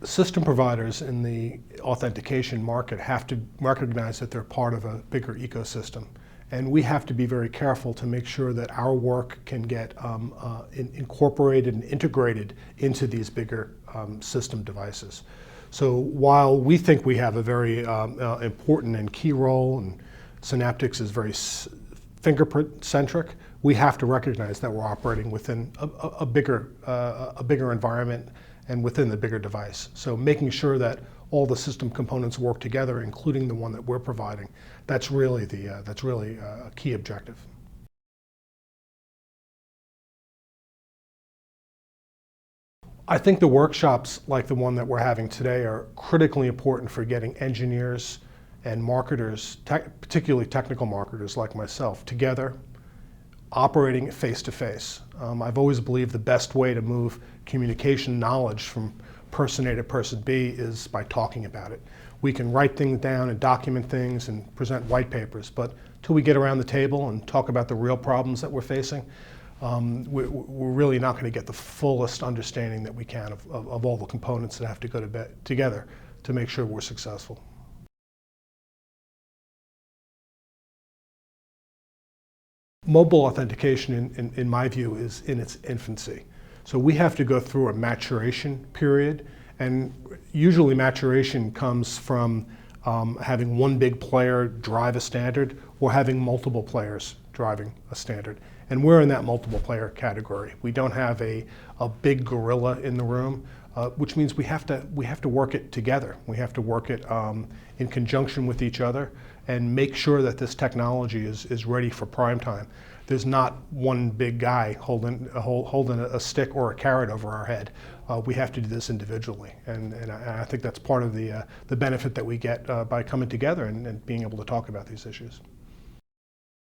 System providers in the authentication market have to recognize that they're part of a bigger ecosystem. And we have to be very careful to make sure that our work can get incorporated and integrated into these bigger system devices. So while we think we have a very important and key role, and Synaptics is very fingerprint-centric, we have to recognize that we're operating within a bigger environment and within the bigger device. So making sure that all the system components work together, including the one that we're providing, that's really a key objective. I think the workshops like the one that we're having today are critically important for getting engineers and marketers, particularly technical marketers like myself, together, operating face to face. I've always believed the best way to move communication knowledge from person A to person B is by talking about it. We can write things down and document things and present white papers, but until we get around the table and talk about the real problems that we're facing, we're really not going to get the fullest understanding that we can of all the components that have to go together to make sure we're successful. Mobile authentication, in my view, is in its infancy. So we have to go through a maturation period, and usually maturation comes from having one big player drive a standard or having multiple players driving a standard. And we're in that multiple player category. We don't have a big gorilla in the room, which means we have to work it together. We have to work it in conjunction with each other and make sure that this technology is ready for prime time. There's not one big guy holding a stick or a carrot over our head. We have to do this individually, and I think that's part of the benefit that we get by coming together and being able to talk about these issues.